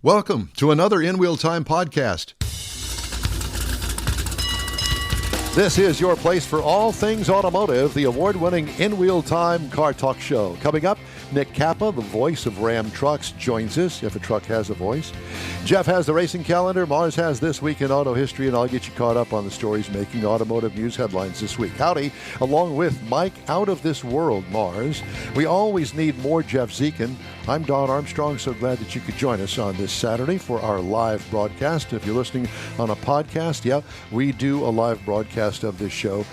Welcome to another In Wheel Time podcast. This is your place for all things automotive, the award-winning In Wheel Time Car Talk Show. Coming up, Nick Cappa, the voice of Ram Trucks, joins us, if a truck has a voice. Jeff has the racing calendar. Mars has This Week in Auto History, and I'll get you caught up on the stories making automotive news headlines this week. Howdy, along with Mike Out of This World, Mars. We always need more Jeff Zekin. I'm Don Armstrong, so glad that you could join us on this Saturday for our live broadcast. If you're listening on a podcast, we do a live broadcast of this show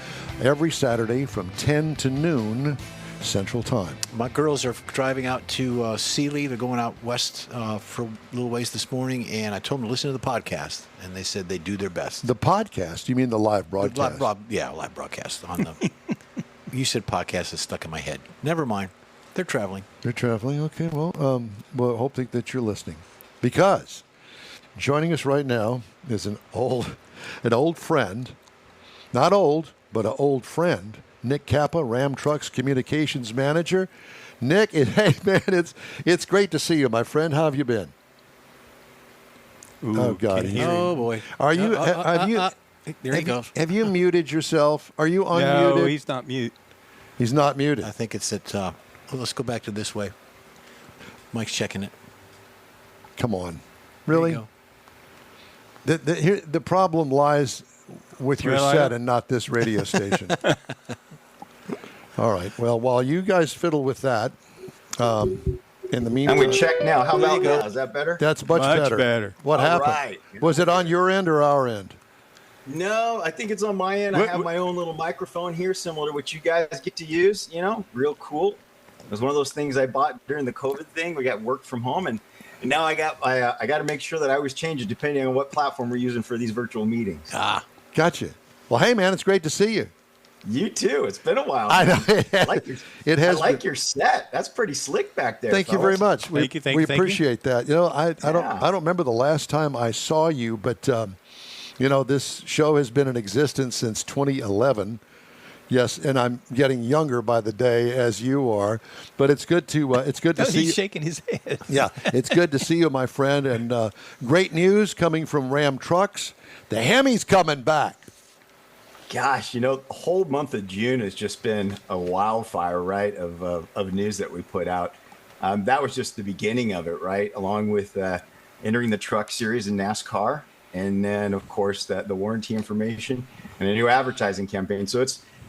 every Saturday from 10 to noon Central Time. My girls are driving out to Sealy. They're going out west for a little ways this morning, and I told them to listen to the podcast, and they said they do their best. The podcast? You mean the live broadcast? Live broadcast on the. You said podcast is stuck in my head. Never mind. They're traveling. They're traveling. Okay. Well, we'll hope that you're listening, because joining us right now is an old friend, not old, but an old friend. Nick Cappa, Ram Trucks Communications Manager. Nick, hey man, it's great to see you, my friend. How have you been? Ooh, oh God! Oh boy! Are you? Have you? There he goes. Have you muted yourself? Are you unmuted? No, he's not mute. He's not muted. I think it's at. Let's go back to this way. Mike's checking it. Come on, really? There you go. The problem lies with your set and not this radio station. All right. Well, while you guys fiddle with that, in the meantime... And we check now. How about now? Is that better? That's much better. What happened? Right. Was it on your end or our end? No, I think it's on my end. I have my own little microphone here, similar to what you guys get to use, real cool. It was one of those things I bought during the COVID thing. We got work from home, and now I got to make sure that I always change it depending on what platform we're using for these virtual meetings. Gotcha. Well, hey, man, it's great to see you. You too. It's been a while. I know. I like your set. That's pretty slick back there. Thank you very much. We appreciate that. I don't remember the last time I saw you, but this show has been in existence since 2011. Yes, and I'm getting younger by the day, as you are. But it's good to see you. He's shaking his head. Yeah, it's good to see you, my friend. And great news coming from Ram Trucks. The HEMI's coming back. Gosh, the whole month of June has just been a wildfire, right, of news that we put out. That was just the beginning of it, right, along with entering the truck series in NASCAR. And then, of course, the warranty information and a new advertising campaign. So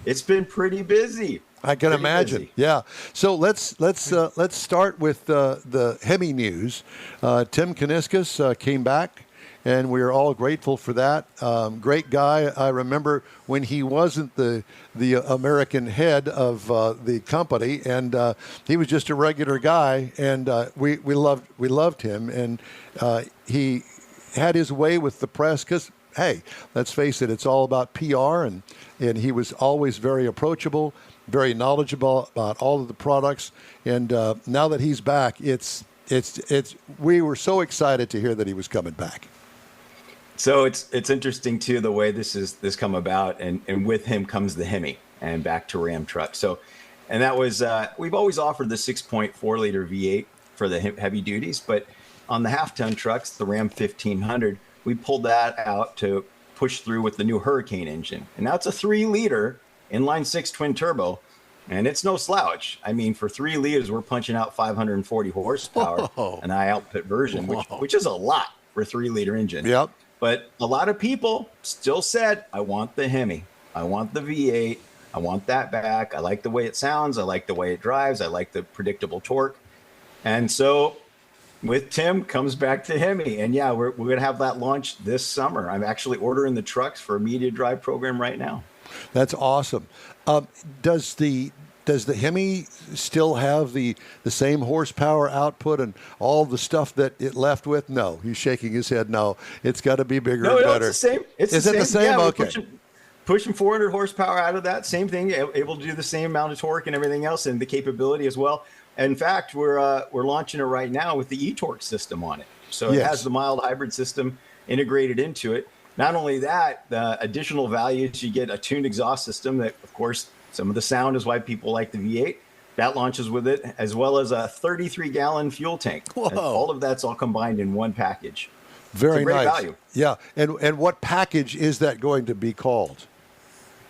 it's been pretty busy. I can imagine. Busy. Yeah. So let's start with the HEMI news. Tim Kuniskis came back, and we are all grateful for that. Great guy. I remember when he wasn't the American head of the company, and he was just a regular guy, and we loved him, and he had his way with the press because, hey, let's face it, it's all about PR, and he was always very approachable, very knowledgeable about all of the products. And now that he's back, we were so excited to hear that he was coming back. So it's interesting too the way this come about, and with him comes the HEMI and back to Ram Truck. So, and that was we've always offered the 6.4 liter V8 for the heavy duties, but on the half-ton trucks, the Ram 1500, we pulled that out to push through with the new Hurricane engine. And now it's a 3-liter inline-six twin turbo, and it's no slouch. I mean, for 3 liters, we're punching out 540 horsepower, an high output version, which is a lot for a 3-liter engine. Yep. But a lot of people still said, I want the HEMI. I want the V8. I want that back. I like the way it sounds. I like the way it drives. I like the predictable torque. And so with Tim comes back to HEMI. And yeah, we're going to have that launch this summer. I'm actually ordering the trucks for a media drive program right now. That's awesome. Does the HEMI still have the same horsepower output and all the stuff that it left with? No, he's shaking his head. No, it's got to be bigger and better. It's the same. Is it the same? Yeah, okay. Pushing 400 horsepower out of that. Same thing, able to do the same amount of torque and everything else, and the capability as well. In fact, we're launching it right now with the eTorque system on it. So it has the mild hybrid system integrated into it. Not only that, the additional values, you get a tuned exhaust system that, of course, some of the sound is why people like the V8. that launches with it, as well as a 33-gallon fuel tank. Whoa. And all of that's all combined in one package. Very it's a great nice. value. Yeah. And what package is that going to be called?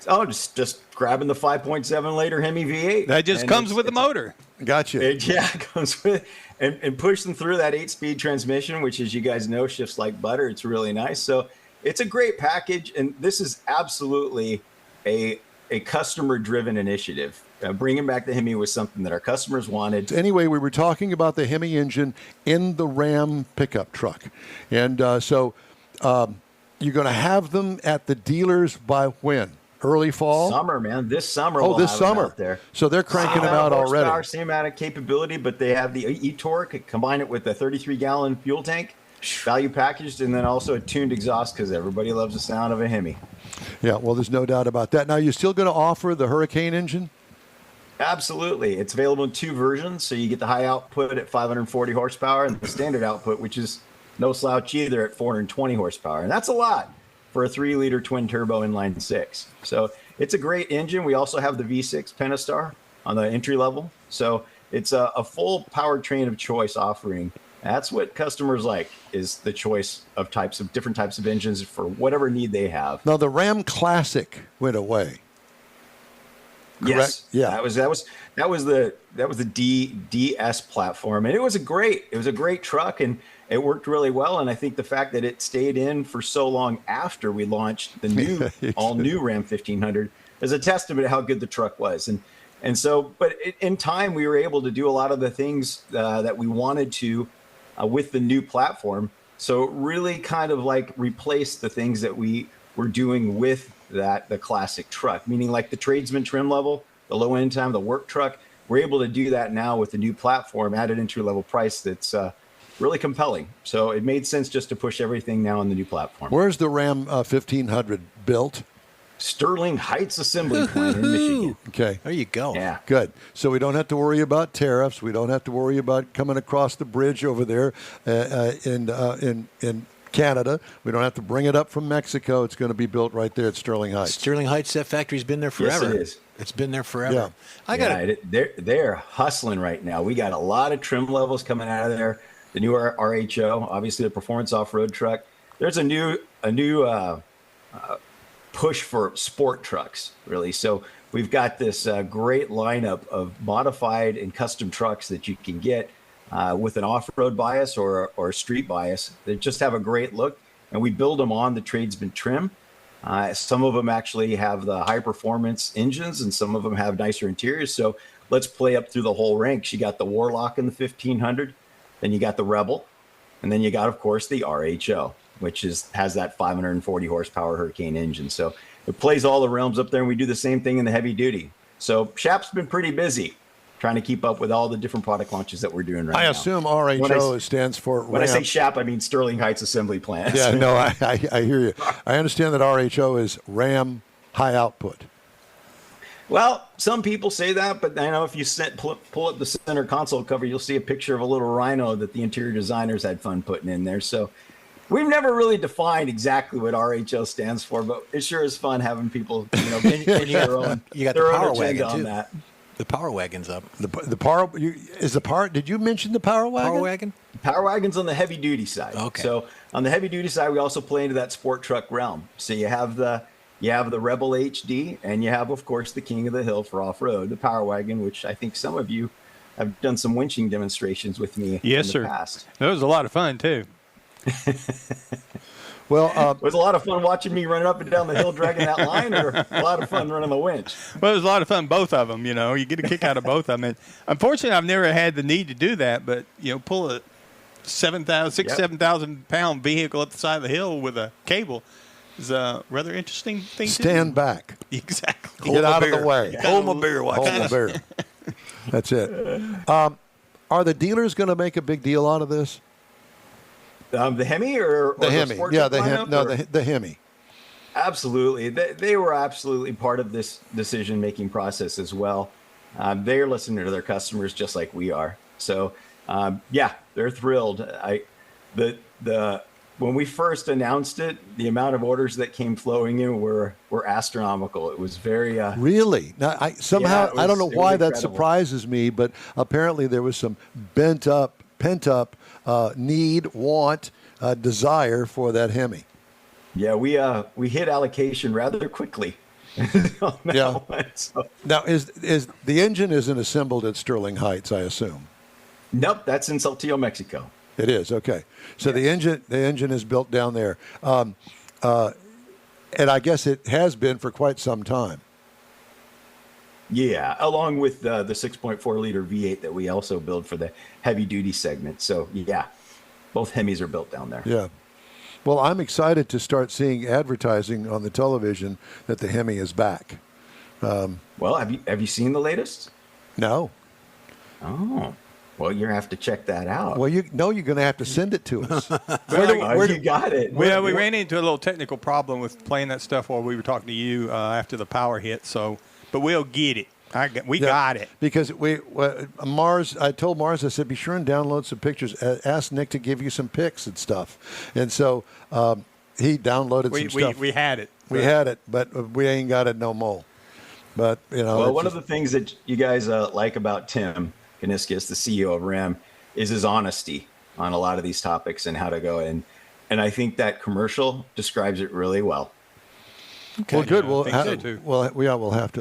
Oh, just grabbing the 5.7 liter HEMI V8. That just comes with the motor. Gotcha. It comes with, and pushing through that 8-speed transmission, which, as you guys know, shifts like butter. It's really nice. So it's a great package, and this is absolutely a customer-driven initiative. Bringing back the HEMI was something that our customers wanted. Anyway, we were talking about the HEMI engine in the Ram pickup truck, and so you're going to have them at the dealers by when? Early fall? Summer, man. This summer. Oh, we'll this have them summer. out there. So they're cranking them out already. Same amount of capability, but they have the eTorque, combine it with the 33-gallon fuel tank, value packaged, and then also a tuned exhaust because everybody loves the sound of a HEMI. Yeah, well, there's no doubt about that. Now, you're still going to offer the Hurricane engine? Absolutely. It's available in 2 versions. So you get the high output at 540 horsepower and the standard output, which is no slouch either, at 420 horsepower. And that's a lot for a 3-liter twin-turbo inline-six. So it's a great engine. We also have the V6 Pentastar on the entry level. So it's a full powertrain of choice offering. That's what customers like, is the choice of different types of engines for whatever need they have. Now, the Ram Classic went away. Correct? Yes. Yeah. That was the DS platform, and it was a great truck, and it worked really well. And I think the fact that it stayed in for so long after we launched the new all new Ram 1500 is a testament to how good the truck was. And so, but in time, we were able to do a lot of the things that we wanted to with the new platform. So it really kind of like replaced the things that we were doing with the classic truck, meaning like the tradesman trim level, the low end time, the work truck. We're able to do that now with the new platform at an entry level price that's really compelling. So it made sense just to push everything now on the new platform. Where's the Ram 1500 built? Sterling Heights Assembly Plant in Michigan. Okay. There you go. Yeah. Good. So we don't have to worry about tariffs. We don't have to worry about coming across the bridge over there in Canada. We don't have to bring it up from Mexico. It's going to be built right there at Sterling Heights. Sterling Heights, that factory's been there forever. Yes, it is. It's been there forever. Yeah. They're hustling right now. We got a lot of trim levels coming out of there. The new RHO, obviously the performance off-road truck. There's a new push for sport trucks, really. So we've got this great lineup of modified and custom trucks that you can get with an off-road bias or a street bias. They just have a great look, and we build them on the tradesman trim. Some of them actually have the high-performance engines, and some of them have nicer interiors. So let's play up through the whole ranks. You got the Warlock in the 1500, then you got the Rebel, and then you got, of course, the RHO, which has that 540 horsepower Hurricane engine. So it plays all the realms up there, and we do the same thing in the heavy duty. So Shap's been pretty busy trying to keep up with all the different product launches that we're doing right now. I assume RHO stands for When Ram. I say Shap, I mean Sterling Heights Assembly Plant. Yeah, no, I hear you. I understand that RHO is Ram High Output. Well, some people say that, but I know if you pull up the center console cover, you'll see a picture of a little rhino that the interior designers had fun putting in there. So we've never really defined exactly what RHO stands for, but it sure is fun having people, put their own, You got their the own Power agenda Wagon, on too. that. The Power Wagon's up. The power is the power. Did you mention the Power Wagon? Power Wagon? Power Wagon's on the heavy duty side. Okay. So on the heavy duty side, we also play into that sport truck realm. So you have the Rebel HD, and you have, of course, the King of the Hill for off-road, the Power Wagon, which I think some of you have done some winching demonstrations with me Yes, in sir. the past. That was a lot of fun, too. Well, It was a lot of fun watching me running up and down the hill dragging that line, or a lot of fun running the winch. Well, it was a lot of fun, both of them, You get a kick out of both of them. And unfortunately, I've never had the need to do that, but, pull a 7,000 pound vehicle up the side of the hill with a cable is a rather interesting thing to do. stand back. Exactly. Get out of the way. Hold my beer. Hold the beer. That's it. Are the dealers going to make a big deal out of this? The HEMI or The the HEMI. sport Yeah, truck lineup, or- the HEMI. Absolutely. They were absolutely part of this decision-making process as well. They're listening to their customers just like we are. So, they're thrilled. The when we first announced it, the amount of orders that came flowing in were astronomical. It was very Really? Now, I don't know why that incredible. surprises me, but apparently there was some pent up need, want, desire for that Hemi. Yeah, we hit allocation rather quickly. on that Yeah. one, so. Now, is the engine isn't assembled at Sterling Heights, I assume? Nope, that's in Saltillo, Mexico. It is, okay. So Yes. the engine is built down there, and I guess it has been for quite some time. Yeah, along with the 6.4 liter V8 that we also build for the heavy duty segment. So yeah, both Hemis are built down there. Yeah. Well, I'm excited to start seeing advertising on the television that the Hemi is back. Well, have you seen the latest? No. Oh, well, you have to check that out. Well, you're going to have to send it to us. You got it. We ran into a little technical problem with playing that stuff while we were talking to you after the power hit. But we'll get it. We got it. Because I told Mars, I said, be sure and download some pictures. Ask Nick to give you some pics and stuff. And so he downloaded some stuff. We had it. We had it, but we ain't got it no more. But, Well, one of the things that you guys like about Tim Kaniskis, the CEO of RAM, is his honesty on a lot of these topics and how to go in. And I think that commercial describes it really well. Okay. Well, good. I think so, too. We'll have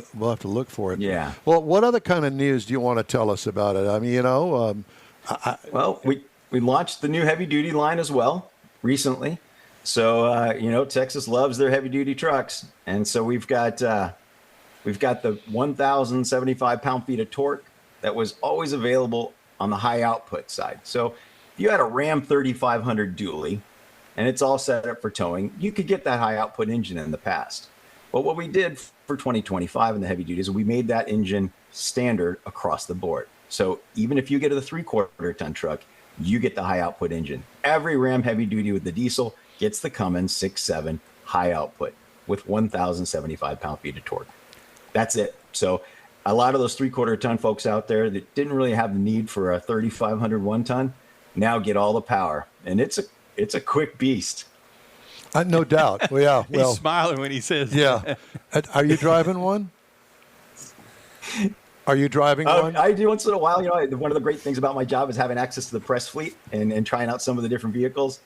to look for it. Yeah. Well, what other kind of news do you want to tell us about it? I mean, Well, we launched the new heavy duty line as well recently. So Texas loves their heavy duty trucks, and so we've got the 1,075 pound-feet of torque that was always available on the high output side. So if you had a Ram 3500 dually and it's all set up for towing, you could get that high output engine in the past. But what we did for 2025 in the heavy duty is we made that engine standard across the board. So even if you get a 3/4 ton truck, you get the high output engine. Every Ram heavy duty with the diesel gets the Cummins 6.7 high output with 1,075 pound-feet of torque. That's it. So a lot of those 3/4 ton folks out there that didn't really have the need for a 3,500 1-ton now get all the power, and it's a quick beast. no doubt. Well, yeah. Well, He's smiling when he says yeah. Are you driving one? Are you driving one? I do once in a while. One of the great things about my job is having access to the press fleet and trying out some of the different vehicles.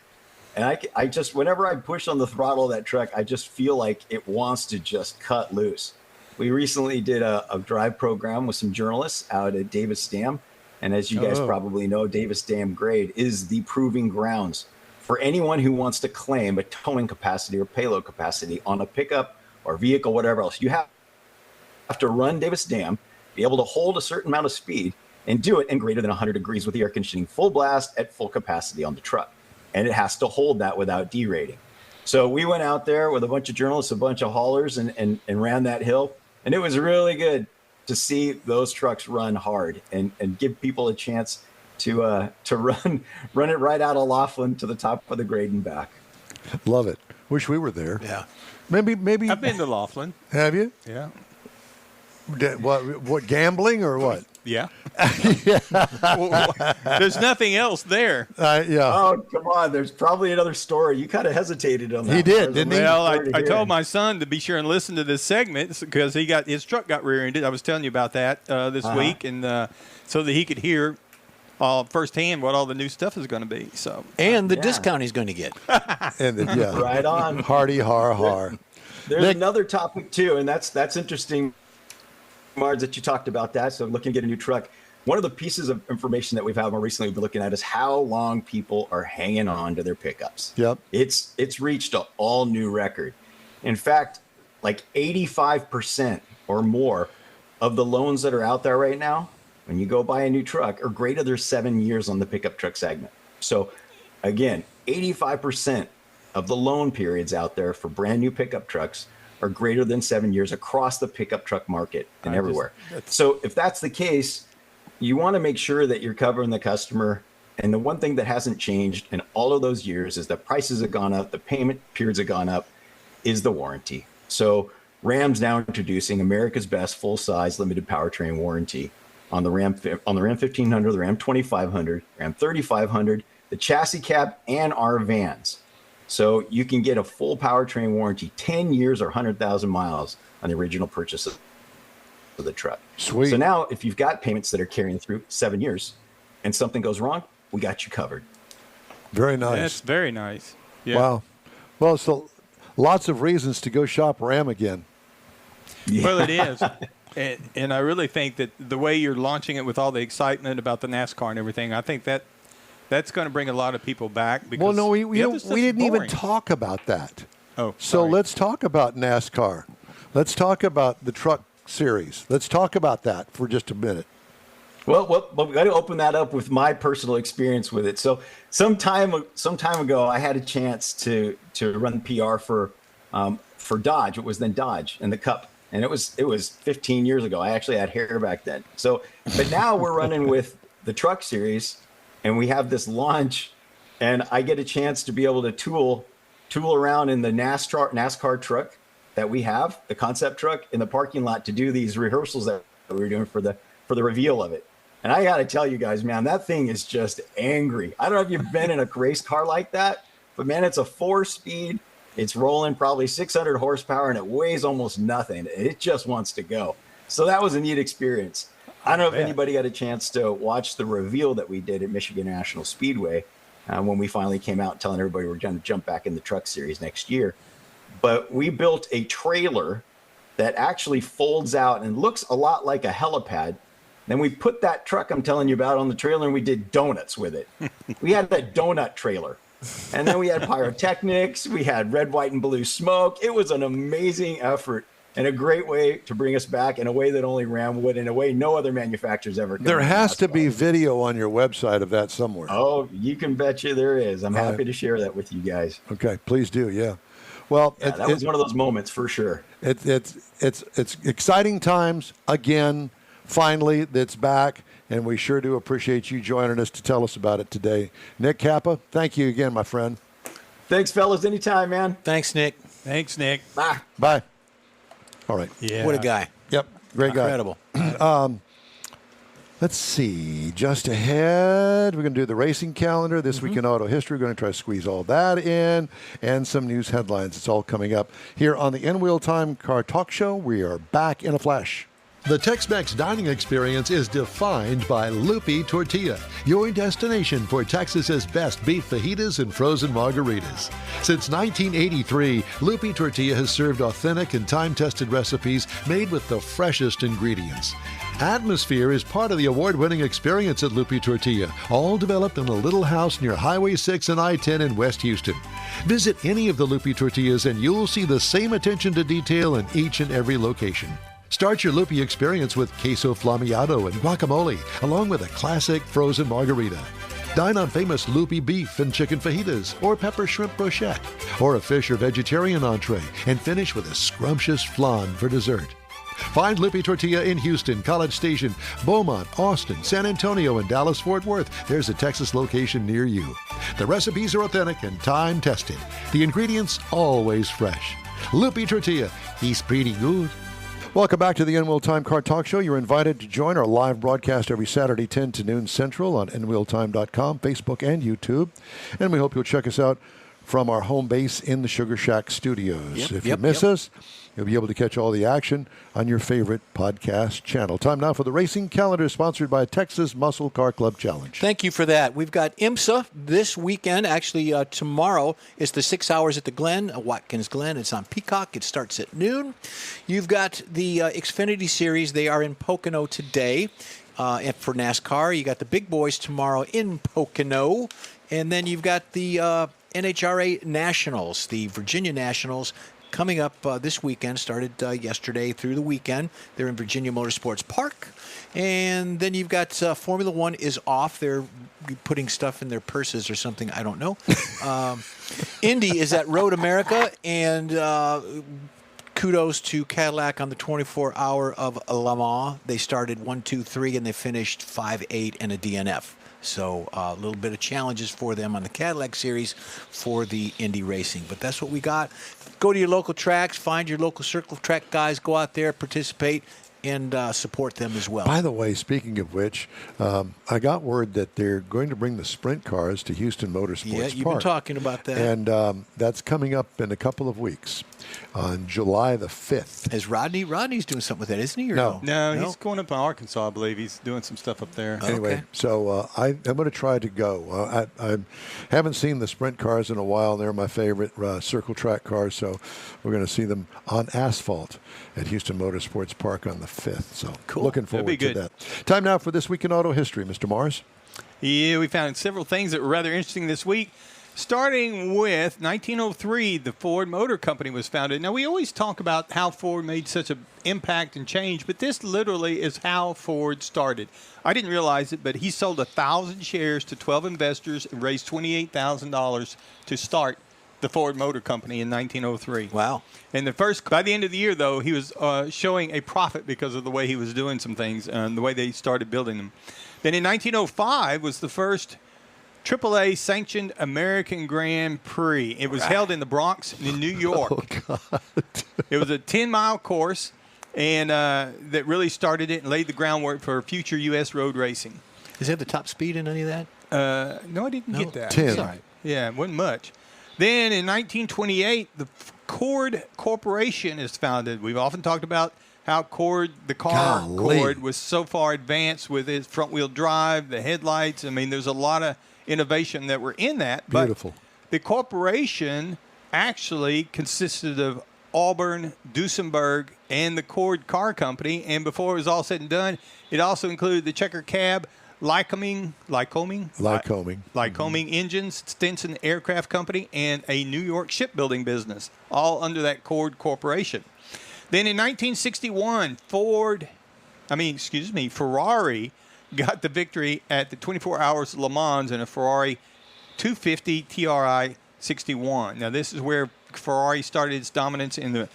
And I just, whenever I push on the throttle of that truck, I just feel like it wants to just cut loose. We recently did a drive program with some journalists out at Davis Dam. And as you guys probably know, Davis Dam grade is the proving grounds for anyone who wants to claim a towing capacity or payload capacity on a pickup or vehicle, whatever else. You have to run Davis Dam, be able to hold a certain amount of speed, and do it in greater than 100 degrees with the air conditioning full blast at full capacity on the truck. And it has to hold that without derating. So we went out there with a bunch of journalists, a bunch of haulers, and ran that hill. And it was really good to see those trucks run hard and give people a chance to run it right out of Laughlin to the top of the grade and back. Love it. Wish we were there. Yeah. Maybe. I've been to Laughlin. Have you? Yeah. What gambling or what? Yeah. There's nothing else there. Yeah. Oh, come on. There's probably another story. You kind of hesitated on that. He did, one. didn't he? Well, I told my son to be sure and listen to this segment because his truck got rear-ended. I was telling you about that this week, and so that he could hear firsthand what all the new stuff is going to be. So And the Yeah. discount he's going to get. And yeah. Right on. Hardy har har. There's Nick- another topic too, and that's interesting, Mars, that you talked about that. So looking to get a new truck. One of the pieces of information that we've had more recently we've been looking at is how long people are hanging on to their pickups. Yep. It's reached an all new record. In fact, like 85% or more of the loans that are out there right now, when you go buy a new truck, are greater than 7 years on the pickup truck segment. So again, 85% of the loan periods out there for brand new pickup trucks are greater than 7 years across the pickup truck market and everywhere. So if that's the case, you want to make sure that you're covering the customer. And the one thing that hasn't changed in all of those years is that prices have gone up, the payment periods have gone up, is the warranty. So Ram's now introducing America's best full-size limited powertrain warranty on the Ram 1500, the Ram 2500, Ram 3500, the chassis cab, and our vans. So you can get a full powertrain warranty, 10 years or 100,000 miles on the original purchase of the truck. Sweet. So now if you've got payments that are carrying through 7 years and something goes wrong, we got you covered. Very nice. That's very nice. Yeah. Wow. Well, so lots of reasons to go shop Ram again. Yeah. Well, it is. And I really think that the way you're launching it with all the excitement about the NASCAR and everything, I think that's going to bring a lot of people back. Because Well, no, we the other stuff's didn't even boring. talk about that. Oh, So sorry. let's talk about NASCAR. Let's talk about the truck series. Let's talk about that for just a minute. Well, we got to open that up with my personal experience with it. So some time ago, I had a chance to run PR for Dodge. It was then Dodge and the Cup, and it was 15 years ago. I actually had hair back then. So, but now we're running with the truck series, and we have this launch, and I get a chance to be able to tool around in the NASCAR truck that we have, the concept truck, in the parking lot to do these rehearsals that we were doing for the reveal of it. And I got to tell you guys, man, that thing is just angry. I don't know if you've been in a race car like that, but man, it's a 4-speed. It's rolling probably 600 horsepower, and it weighs almost nothing. It just wants to go. So that was a neat experience. I don't know if anybody got a chance to watch the reveal that we did at Michigan National Speedway when we finally came out telling everybody we're going to jump back in the truck series next year. But we built a trailer that actually folds out and looks a lot like a helipad. Then we put that truck I'm telling you about on the trailer, and we did donuts with it. We had that donut trailer. And then we had pyrotechnics. We had red, white, and blue smoke. It was an amazing effort and a great way to bring us back in a way that only Ram would, in a way no other manufacturer's ever done. There has to be video on your website of that somewhere. Oh, you can bet you there is. I'm happy to share that with you guys. Okay, please do. Yeah. Well, Yeah, that was one of those moments for sure. It's exciting times again. Finally, that's back, and we sure do appreciate you joining us to tell us about it today. Nick Cappa, thank you again, my friend. Thanks, fellas. Anytime, man. Thanks, Nick. Thanks, Nick. Bye. Bye. All right. Yeah. What a guy. Yep. Great guy. Incredible. Let's see. Just ahead, we're going to do the racing calendar. This week in auto history, we're going to try to squeeze all that in, and some news headlines. It's all coming up here on the In Wheel Time Car Talk Show. We are back in a flash. The Tex-Mex dining experience is defined by Lupi Tortilla, your destination for Texas's best beef fajitas and frozen margaritas. Since 1983, Lupi Tortilla has served authentic and time-tested recipes made with the freshest ingredients. Atmosphere is part of the award-winning experience at Lupi Tortilla, all developed in a little house near Highway 6 and I-10 in West Houston. Visit any of the Lupi Tortillas and you'll see the same attention to detail in each and every location. Start your Lupi experience with queso flammeado and guacamole, along with a classic frozen margarita. Dine on famous Lupi beef and chicken fajitas, or pepper shrimp brochette, or a fish or vegetarian entree, and finish with a scrumptious flan for dessert. Find Lupi Tortilla in Houston, College Station, Beaumont, Austin, San Antonio, and Dallas-Fort Worth. There's a Texas location near you. The recipes are authentic and time-tested. The ingredients always fresh. Lupi Tortilla, he's pretty good. Welcome back to the In Wheel Time Car Talk Show. You're invited to join our live broadcast every Saturday, 10 to noon Central on InWheelTime.com, Facebook, and YouTube. And we hope you'll check us out from our home base in the Sugar Shack Studios. If you miss us, you'll be able to catch all the action on your favorite podcast channel. Time now for the racing calendar, sponsored by Texas Muscle Car Club Challenge. Thank you for that. We've got IMSA this weekend. Actually, tomorrow is the 6 hours at the Glen, Watkins Glen. It's on Peacock. It starts at noon. You've got the Xfinity Series. They are in Pocono today. And for NASCAR, you got the big boys tomorrow in Pocono. And then you've got the NHRA Nationals, the Virginia Nationals, coming up this weekend. Started yesterday through the weekend. They're in Virginia Motorsports Park. And then you've got Formula One is off. They're putting stuff in their purses or something. I don't know. Indy is at Road America. And kudos to Cadillac on the 24-hour of Le Mans. They started 1, 2, 3, and they finished 5, 8, and a DNF. So a little bit of challenges for them on the Cadillac Series for the Indy Racing. But that's what we got. Go to your local tracks, find your local circle track guys, go out there, participate, and support them as well. By the way, speaking of which, I got word that they're going to bring the sprint cars to Houston Motorsports Yeah, you've Park. been talking about that. And that's coming up in a couple of weeks on July the 5th. Is Rodney's doing something with that, isn't he? Or No. No, he's going up in Arkansas, I believe. He's doing some stuff up there. Anyway, Okay. so I'm going to try to go. I haven't seen the sprint cars in a while. They're my favorite circle track cars, so we're going to see them on asphalt at Houston Motorsports Park on the 5th. So Cool. looking That'd forward be to good. that. Time now for This Week in Auto History, Mr. Morris. Yeah, we found several things that were rather interesting this week. Starting with 1903, the Ford Motor Company was founded. Now, we always talk about how Ford made such an impact and change, but this literally is how Ford started. I didn't realize it, but he sold 1,000 shares to 12 investors and raised $28,000 to start the Ford Motor Company in 1903. Wow. And by the end of the year, though, he was showing a profit because of the way he was doing some things and the way they started building them. Then in 1905 was the first AAA sanctioned American Grand Prix. It was held in the Bronx in New York. Oh, God. It was a 10-mile course, and that really started it and laid the groundwork for future U.S. road racing. Is that the top speed in any of that? No, I didn't get that. 10. Sorry. Yeah, it wasn't much. Then in 1928, the Cord Corporation is founded. We've often talked about how the car Golly. Cord was so far advanced with its front-wheel drive, the headlights. I mean, there's a lot of innovation that were in that. Beautiful. But the corporation actually consisted of Auburn, Duesenberg, and the Cord Car Company. And before it was all said and done, it also included the Checker Cab, Lycoming Engines, Stinson Aircraft Company, and a New York shipbuilding business, all under that Cord Corporation. Then in 1961, Ferrari got the victory at the 24 Hours of Le Mans in a Ferrari 250 TRI 61. Now, this is where Ferrari started its dominance in the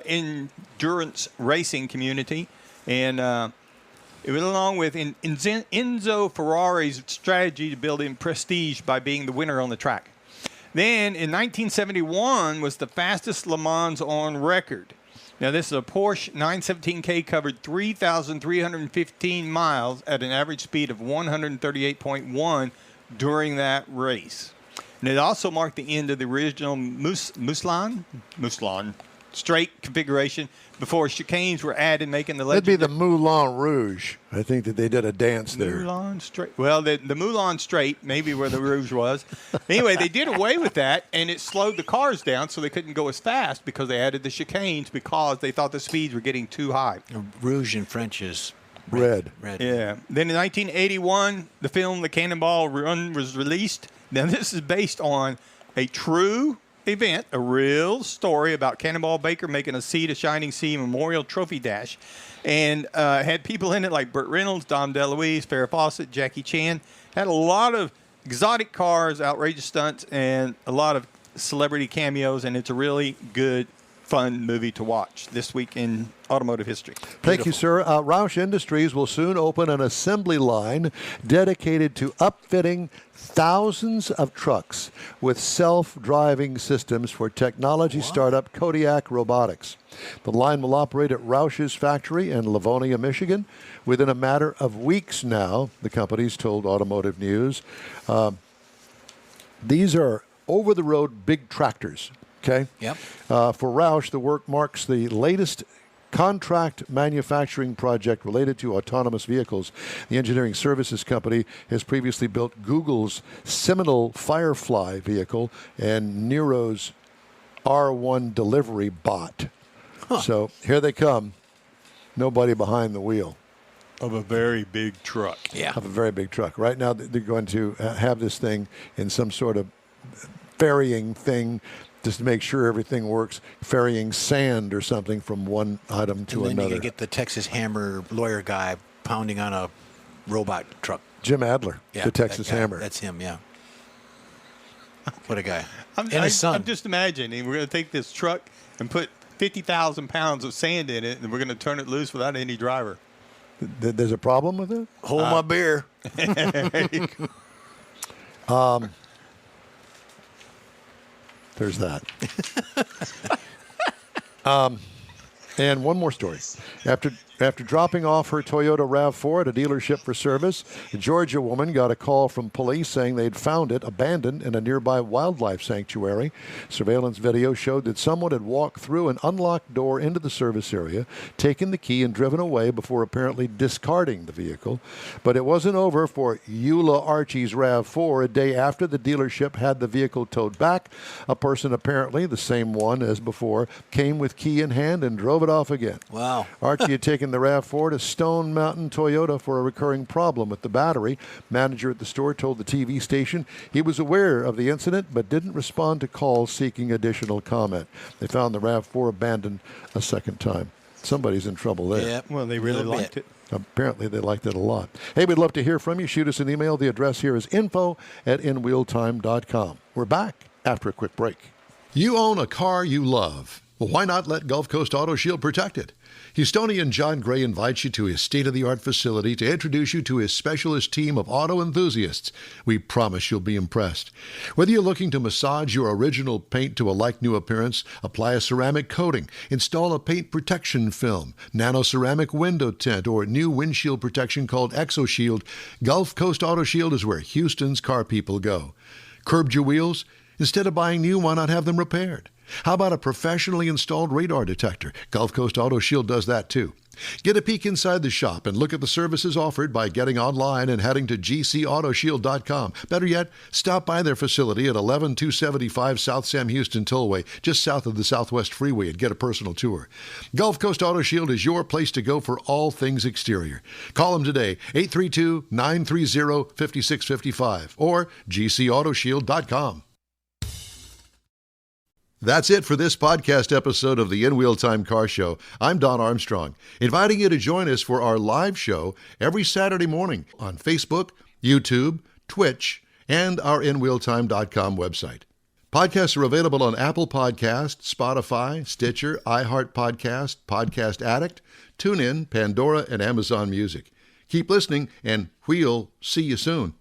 endurance racing community, and it went along with Enzo Ferrari's strategy to build in prestige by being the winner on the track. Then in 1971 was the fastest Le Mans on record. Now, this is a Porsche 917K covered 3,315 miles at an average speed of 138.1 during that race. And it also marked the end of the original Mouslan straight configuration before chicanes were added, making the That'd be legend. the Moulin Rouge. I think that they did a dance there. Moulin Straight. Well, the Moulin Straight, maybe where the Rouge was. Anyway, they did away with that, and it slowed the cars down so they couldn't go as fast because they added the chicanes because they thought the speeds were getting too high. Rouge in French is Red. Yeah. Then in 1981, the film The Cannonball Run was released. Now, this is based on a true event, a real story about Cannonball Baker making a Sea to Shining Sea Memorial Trophy Dash, and had people in it like Burt Reynolds, Dom DeLuise, Farrah Fawcett, Jackie Chan. Had a lot of exotic cars, outrageous stunts, and a lot of celebrity cameos, and it's a really good, fun movie to watch this week in automotive history. Thank you, sir. Roush Industries will soon open an assembly line dedicated to upfitting thousands of trucks with self-driving systems for technology startup Kodiak Robotics. The line will operate at Roush's factory in Livonia, Michigan, within a matter of weeks now, the company's told Automotive News. These are over-the-road big tractors, okay? Yep. For Roush, the work marks the latest contract manufacturing project related to autonomous vehicles. The engineering services company has previously built Google's seminal Firefly vehicle and Nero's R1 delivery bot. So here they come. Nobody behind the wheel. Of a very big truck. Yeah. Of a very big truck. Right now, they're going to have this thing in some sort of ferrying thing just to make sure everything works, ferrying sand or something from one item to And then another. you get the Texas Hammer lawyer guy pounding on a robot truck. Jim Adler, Yeah, the Texas that guy. Hammer. That's him, yeah. What a guy. I'm And his son. I'm just imagining we're going to take this truck and put 50,000 pounds of sand in it, and we're going to turn it loose without any driver. There's a problem with it? Hold my beer. There's that. And one more story. After dropping off her Toyota RAV4 at a dealership for service, a Georgia woman got a call from police saying they'd found it abandoned in a nearby wildlife sanctuary. Surveillance video showed that someone had walked through an unlocked door into the service area, taken the key, and driven away before apparently discarding the vehicle. But it wasn't over for Eula Archie's RAV4. A day after the dealership had the vehicle towed back, a person, apparently the same one as before, came with key in hand and drove it off again. Wow. Archie had taken the RAV4 to Stone Mountain Toyota for a recurring problem with the battery. Manager at the store told the TV station he was aware of the incident but didn't respond to calls seeking additional comment. They found the RAV4 abandoned a second time. Somebody's in trouble there. Yeah. Well, they really Little liked bit. it. Apparently they liked it a lot. Hey, we'd love to hear from you. Shoot us an email. The address here is info@inwheeltime.com. We're back after a quick break. You own a car you love. Well, why not let Gulf Coast Auto Shield protect it? Houstonian John Gray invites you to his state-of-the-art facility to introduce you to his specialist team of auto enthusiasts. We promise you'll be impressed. Whether you're looking to massage your original paint to a like-new appearance, apply a ceramic coating, install a paint protection film, nano-ceramic window tint, or new windshield protection called ExoShield, Gulf Coast Auto Shield is where Houston's car people go. Curbed your wheels? Instead of buying new, why not have them repaired? How about a professionally installed radar detector? Gulf Coast Auto Shield does that too. Get a peek inside the shop and look at the services offered by getting online and heading to gcautoshield.com. Better yet, stop by their facility at 11275 South Sam Houston Tollway, just south of the Southwest Freeway, and get a personal tour. Gulf Coast Auto Shield is your place to go for all things exterior. Call them today, 832-930-5655 or gcautoshield.com. That's it for this podcast episode of the In Wheel Time Car Show. I'm Don Armstrong, inviting you to join us for our live show every Saturday morning on Facebook, YouTube, Twitch, and our InWheelTime.com website. Podcasts are available on Apple Podcasts, Spotify, Stitcher, iHeart Podcast, Podcast Addict, TuneIn, Pandora, and Amazon Music. Keep listening, and we'll see you soon.